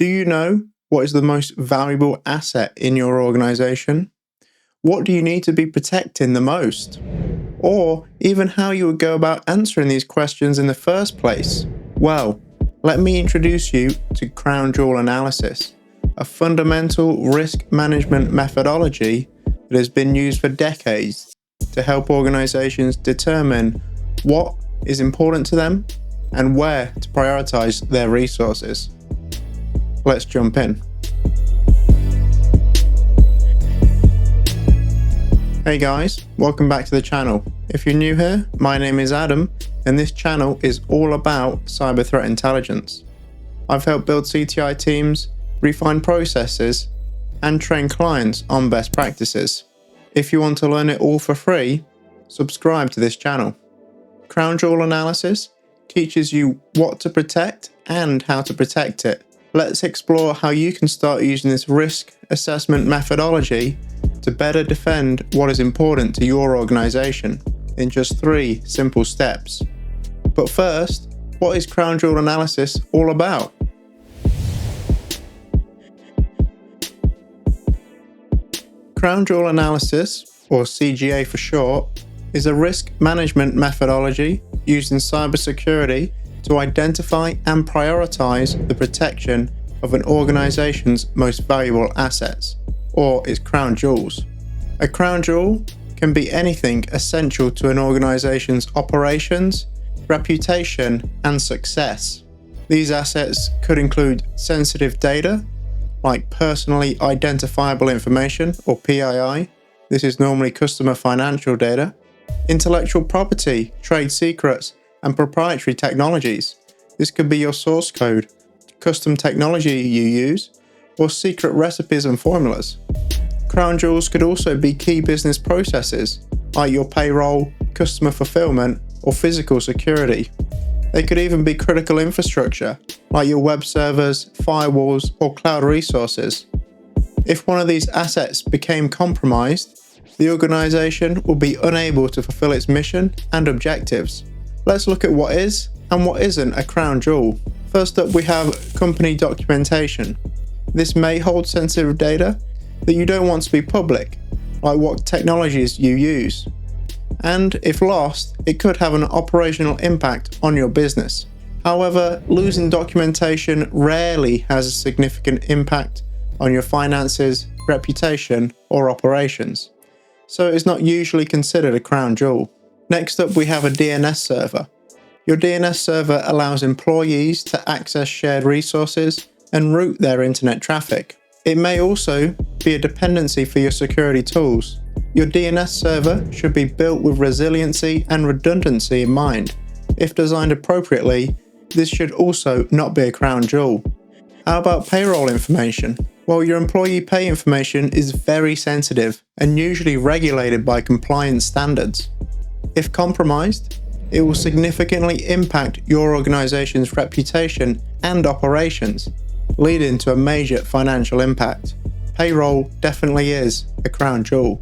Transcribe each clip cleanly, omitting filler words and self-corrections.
Do you know what is the most valuable asset in your organization? What do you need to be protecting the most? Or even how you would go about answering these questions in the first place? Well, let me introduce you to Crown Jewel Analysis, a fundamental risk management methodology that has been used for decades to help organizations determine what is important to them and where to prioritize their resources. Let's jump in. Hey guys, welcome back to the channel. If you're new here, my name is Adam, and this channel is all about cyber threat intelligence. I've helped build CTI teams, refine processes, and train clients on best practices. If you want to learn it all for free, subscribe to this channel. Crown Jewel Analysis teaches you what to protect and how to protect it. Let's explore how you can start using this risk assessment methodology to better defend what is important to your organization in just 3 simple steps. But first, what is Crown Jewel Analysis all about? Crown Jewel Analysis, or CJA for short, is a risk management methodology used in cybersecurity to identify and prioritize the protection of an organization's most valuable assets, or its crown jewels. A crown jewel can be anything essential to an organization's operations, reputation, and success. These assets could include sensitive data, like personally identifiable information, or PII. This is normally customer financial data, intellectual property, trade secrets, and proprietary technologies. This could be your source code, custom technology you use, or secret recipes and formulas. Crown jewels could also be key business processes, like your payroll, customer fulfillment, or physical security. They could even be critical infrastructure, like your web servers, firewalls, or cloud resources. If one of these assets became compromised, the organization will be unable to fulfill its mission and objectives. Let's look at what is and what isn't a crown jewel. First up, we have company documentation. This may hold sensitive data that you don't want to be public, like what technologies you use. And if lost, it could have an operational impact on your business. However, losing documentation rarely has a significant impact on your finances, reputation, or operations, so it is not usually considered a crown jewel. Next up, we have a DNS server. Your DNS server allows employees to access shared resources and route their internet traffic. It may also be a dependency for your security tools. Your DNS server should be built with resiliency and redundancy in mind. If designed appropriately, this should also not be a crown jewel. How about payroll information? Well, your employee pay information is very sensitive and usually regulated by compliance standards. If compromised, it will significantly impact your organization's reputation and operations, leading to a major financial impact. Payroll definitely is a crown jewel.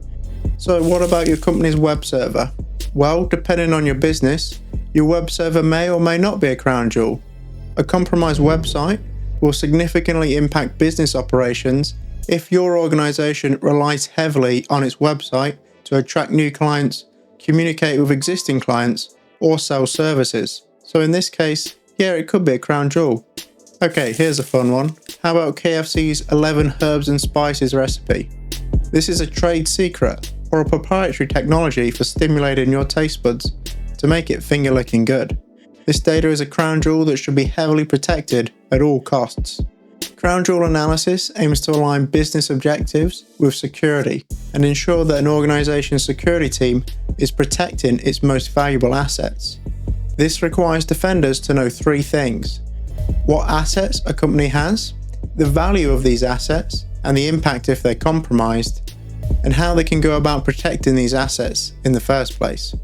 So what about your company's web server? Well, depending on your business, your web server may or may not be a crown jewel. A compromised website will significantly impact business operations if your organization relies heavily on its website to attract new clients, communicate with existing clients, or sell services. So in this case, yeah, it could be a crown jewel. Okay, here's a fun one. How about KFC's 11 herbs and spices recipe? This is a trade secret or a proprietary technology for stimulating your taste buds to make it finger-licking good. This data is a crown jewel that should be heavily protected at all costs. Crown Jewel Analysis aims to align business objectives with security and ensure that an organization's security team is protecting its most valuable assets. This requires defenders to know 3 things: what assets a company has, the value of these assets and the impact if they're compromised, and how they can go about protecting these assets in the first place.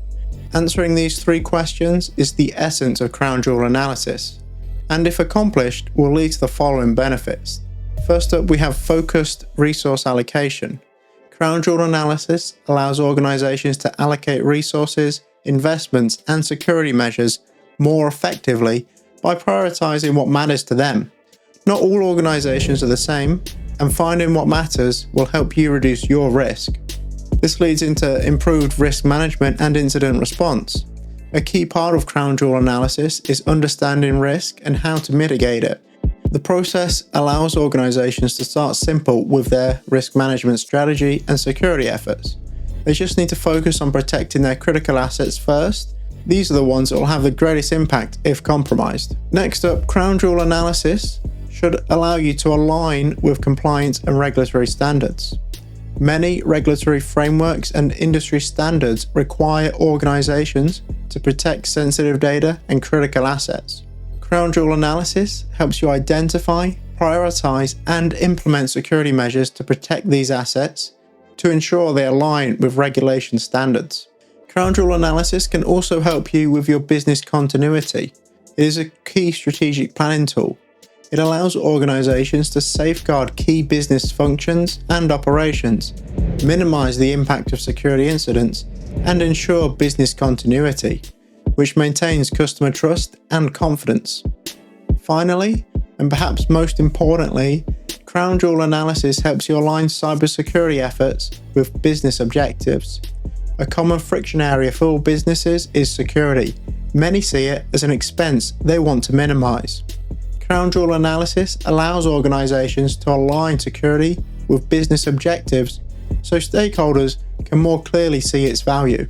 Answering these 3 questions is the essence of Crown Jewel Analysis, and if accomplished, will lead to the following benefits. First up, we have focused resource allocation. Crown Jewel Analysis allows organizations to allocate resources, investments, and security measures more effectively by prioritizing what matters to them, Not all organizations are the same, and finding what matters will help you reduce your risk. This leads into improved risk management and incident response. A key part of crown jewel analysis is understanding risk and how to mitigate it. The process allows organizations to start simple with their risk management strategy and security efforts. They just need to focus on protecting their critical assets first. These are the ones that will have the greatest impact if compromised. Next up, crown jewel analysis should allow you to align with compliance and regulatory standards. Many regulatory frameworks and industry standards require organizations to protect sensitive data and critical assets. Crown jewel analysis helps you identify, prioritize, and implement security measures to protect these assets to ensure they align with regulation standards. Crown jewel analysis can also help you with your business continuity. It is a key strategic planning tool. It allows organizations to safeguard key business functions and operations, minimize the impact of security incidents, and ensure business continuity, which maintains customer trust and confidence. Finally, and perhaps most importantly, crown jewel analysis helps you align cybersecurity efforts with business objectives. A common friction area for all businesses is security. Many see it as an expense they want to minimize. Crown jewel analysis allows organizations to align security with business objectives so stakeholders can more clearly see its value.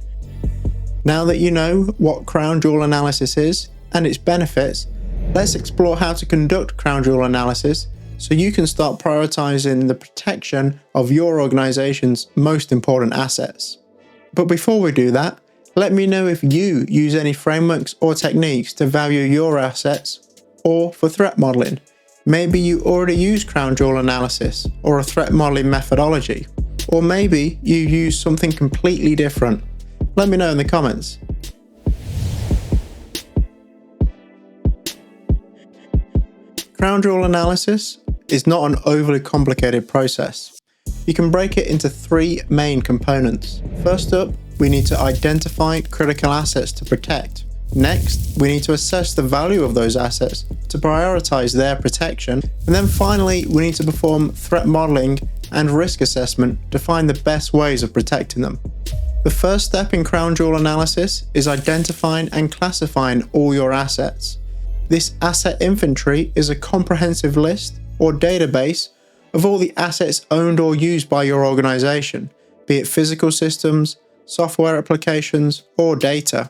Now that you know what crown jewel analysis is and its benefits, let's explore how to conduct crown jewel analysis so you can start prioritizing the protection of your organization's most important assets. But before we do that, let me know if you use any frameworks or techniques to value your assets or for threat modeling. Maybe you already use crown jewel analysis or a threat modeling methodology, or maybe you use something completely different. Let me know in the comments. Crown jewel analysis is not an overly complicated process. You can break it into three main components. First up, we need to identify critical assets to protect. Next, we need to assess the value of those assets to prioritize their protection. And then finally, we need to perform threat modeling and risk assessment to find the best ways of protecting them. The first step in crown jewel analysis is identifying and classifying all your assets. This asset inventory is a comprehensive list or database of all the assets owned or used by your organization, be it physical systems, software applications, or data.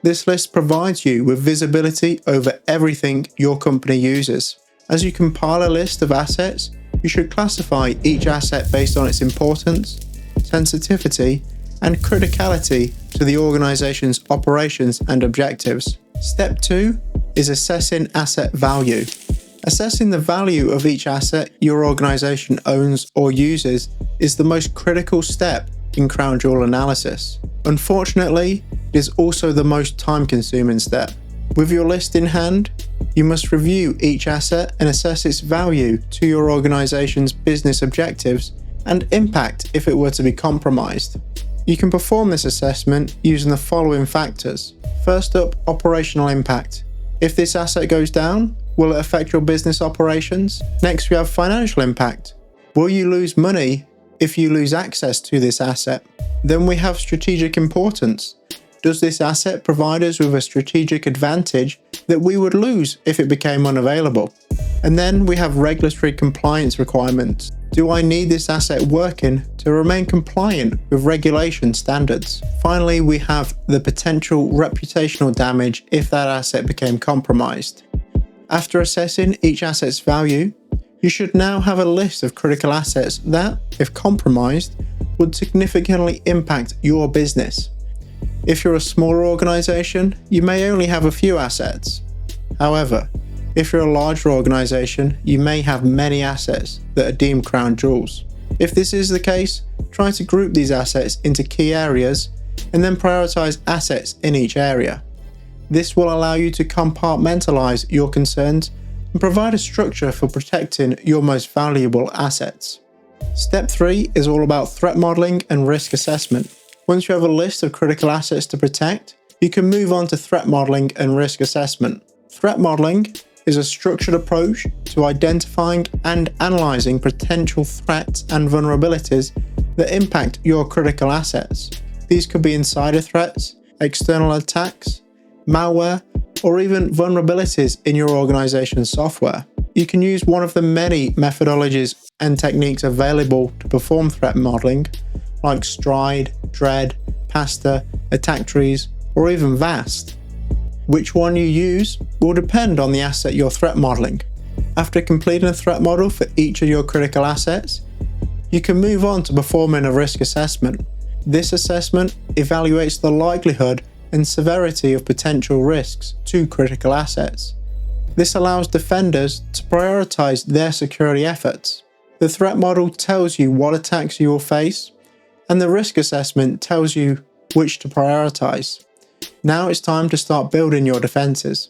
This list provides you with visibility over everything your company uses. As you compile a list of assets, you should classify each asset based on its importance, sensitivity, and criticality to the organization's operations and objectives. Step 2 is assessing asset value. Assessing the value of each asset your organization owns or uses is the most critical step in crown jewel analysis. Unfortunately, it is also the most time-consuming step. With your list in hand, you must review each asset and assess its value to your organization's business objectives and impact if it were to be compromised. You can perform this assessment using the following factors. First up, operational impact. If this asset goes down, will it affect your business operations? Next, we have financial impact. Will you lose money if you lose access to this asset? Then we have strategic importance. Does this asset provide us with a strategic advantage that we would lose if it became unavailable? And then we have regulatory compliance requirements. Do I need this asset working to remain compliant with regulation standards? Finally, we have the potential reputational damage if that asset became compromised. After assessing each asset's value, you should now have a list of critical assets that, if compromised, would significantly impact your business. If you're a smaller organization, you may only have a few assets. However, if you're a larger organization, you may have many assets that are deemed crown jewels. If this is the case, try to group these assets into key areas and then prioritize assets in each area. This will allow you to compartmentalize your concerns and provide a structure for protecting your most valuable assets. Step 3 is all about threat modeling and risk assessment. Once you have a list of critical assets to protect, you can move on to threat modeling and risk assessment. Threat modeling is a structured approach to identifying and analysing potential threats and vulnerabilities that impact your critical assets. These could be insider threats, external attacks, malware, or even vulnerabilities in your organization's software. You can use one of the many methodologies and techniques available to perform threat modeling, like Stride, Dread, Pasta, Attack Trees, or even VAST. Which one you use will depend on the asset you're threat modeling. After completing a threat model for each of your critical assets, you can move on to performing a risk assessment. This assessment evaluates the likelihood and severity of potential risks to critical assets. This allows defenders to prioritize their security efforts. The threat model tells you what attacks you will face, and the risk assessment tells you which to prioritize. Now it's time to start building your defenses.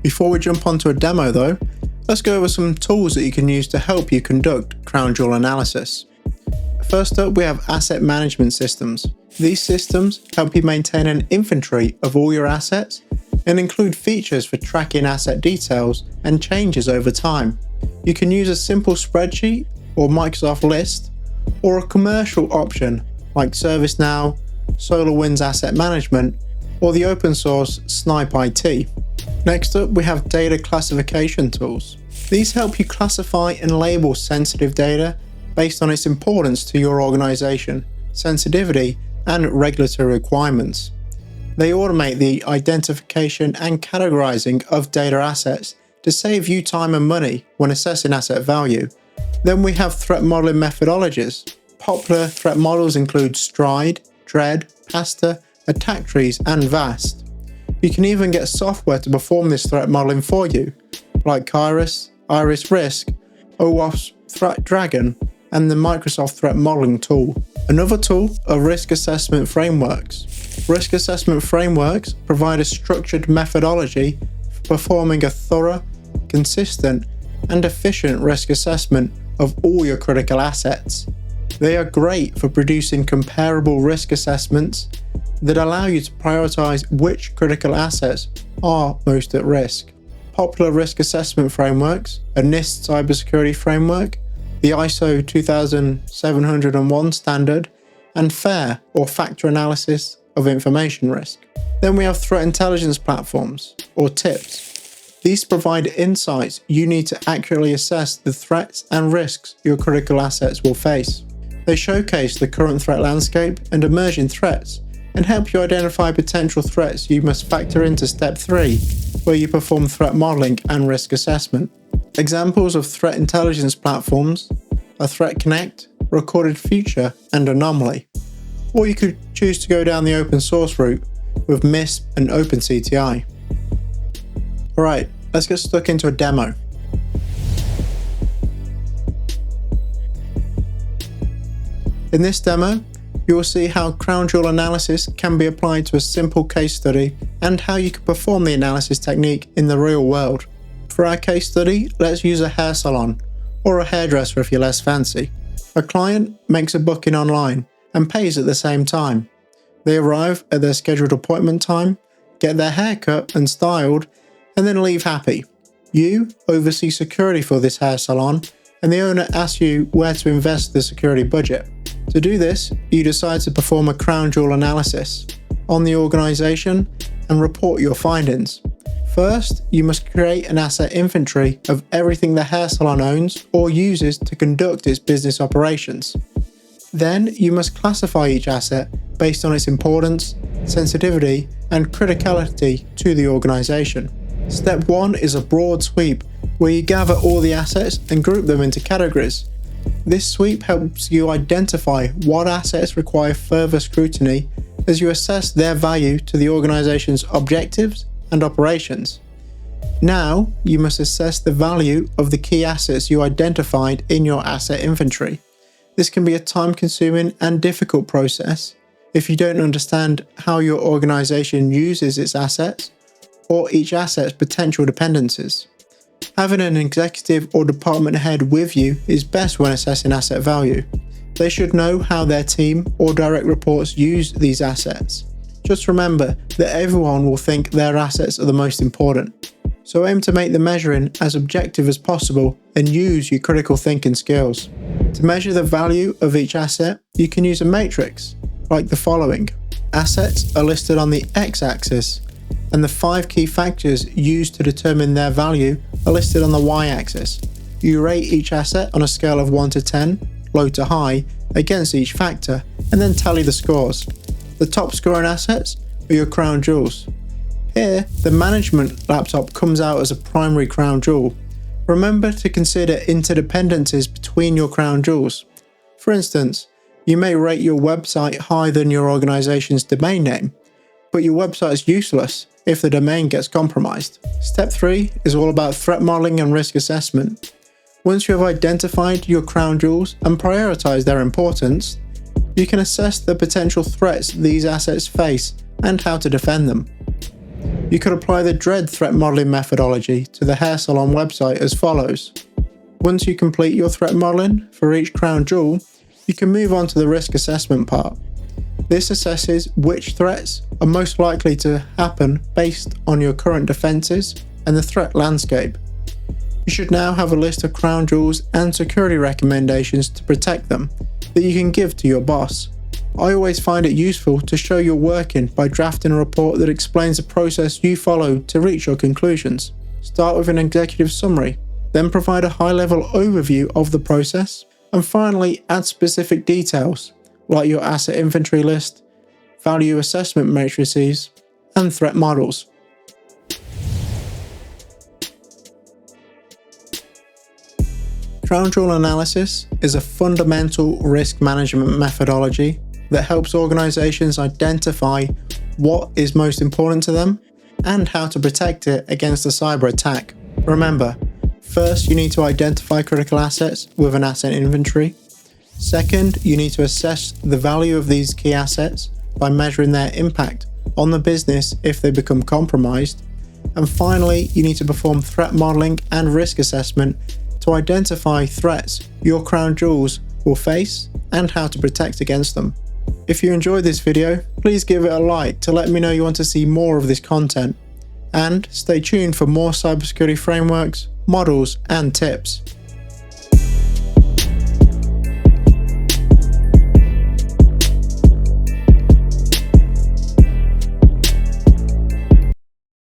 Before we jump onto a demo though, let's go over some tools that you can use to help you conduct crown jewel analysis. First up, we have asset management systems. These systems help you maintain an inventory of all your assets and include features for tracking asset details and changes over time. You can use a simple spreadsheet or Microsoft List, or a commercial option like ServiceNow, SolarWinds Asset Management, or the open source Snipe IT. Next up, we have data classification tools. These help you classify and label sensitive data based on its importance to your organization, sensitivity, and regulatory requirements. They automate the identification and categorizing of data assets to save you time and money when assessing asset value. Then we have threat modeling methodologies. Popular threat models include Stride, Dread, Pasta, Attack Trees, and VAST. You can even get software to perform this threat modeling for you, like Iris Risk, OWASP Threat Dragon, and the Microsoft Threat Modeling tool. Another tool are risk assessment frameworks. Risk assessment frameworks provide a structured methodology for performing a thorough, consistent, and efficient risk assessment of all your critical assets. They are great for producing comparable risk assessments that allow you to prioritize which critical assets are most at risk. Popular risk assessment frameworks are NIST Cybersecurity Framework, the ISO 27701 standard, and FAIR, or Factor Analysis of Information Risk. Then we have threat intelligence platforms, or TIPS. These provide insights you need to accurately assess the threats and risks your critical assets will face. They showcase the current threat landscape and emerging threats, and help you identify potential threats you must factor into Step 3, where you perform threat modeling and risk assessment. Examples of threat intelligence platforms are Threat Connect, Recorded Future, and Anomaly. Or you could choose to go down the open source route with MISP and OpenCTI. Alright, let's get stuck into a demo. In this demo, you will see how crown jewel analysis can be applied to a simple case study and how you can perform the analysis technique in the real world. For our case study, let's use a hair salon, or a hairdresser if you're less fancy. A client makes a booking online and pays at the same time. They arrive at their scheduled appointment time, get their hair cut and styled, and then leave happy. You oversee security for this hair salon, and the owner asks you where to invest the security budget. To do this, you decide to perform a crown jewel analysis on the organization and report your findings. First, you must create an asset inventory of everything the hair salon owns or uses to conduct its business operations. Then, you must classify each asset based on its importance, sensitivity, and criticality to the organization. Step 1 is a broad sweep, where you gather all the assets and group them into categories. This sweep helps you identify what assets require further scrutiny as you assess their value to the organization's objectives and operations. Now, you must assess the value of the key assets you identified in your asset inventory. This can be a time-consuming and difficult process if you don't understand how your organization uses its assets or each asset's potential dependencies. Having an executive or department head with you is best when assessing asset value. They should know how their team or direct reports use these assets. Just remember that everyone will think their assets are the most important. So aim to make the measuring as objective as possible and use your critical thinking skills. To measure the value of each asset, you can use a matrix, like the following. Assets are listed on the x-axis, and the 5 key factors used to determine their value are listed on the y-axis. You rate each asset on a scale of 1 to 10, low to high, against each factor, and then tally the scores. The top scoring assets are your crown jewels. Here, the management laptop comes out as a primary crown jewel. Remember to consider interdependencies between your crown jewels. For instance, you may rate your website higher than your organization's domain name, but your website is useless if the domain gets compromised. Step 3 is all about threat modeling and risk assessment. Once you have identified your crown jewels and prioritized their importance, you can assess the potential threats these assets face and how to defend them. You could apply the DREAD threat modeling methodology to the hair salon website as follows. Once you complete your threat modeling for each crown jewel, you can move on to the risk assessment part. This assesses which threats are most likely to happen based on your current defenses and the threat landscape. You should now have a list of crown jewels and security recommendations to protect them that you can give to your boss. I always find it useful to show your working by drafting a report that explains the process you followed to reach your conclusions. Start with an executive summary, then provide a high-level overview of the process, and finally add specific details like your asset inventory list, value assessment matrices, and threat models. Crown jewel analysis is a fundamental risk management methodology that helps organizations identify what is most important to them and how to protect it against a cyber attack. Remember, first you need to identify critical assets with an asset inventory. Second, you need to assess the value of these key assets by measuring their impact on the business if they become compromised. And finally, you need to perform threat modeling and risk assessment to identify threats your crown jewels will face and how to protect against them. If you enjoyed this video, please give it a like to let me know you want to see more of this content. And stay tuned for more cybersecurity frameworks, models, and tips.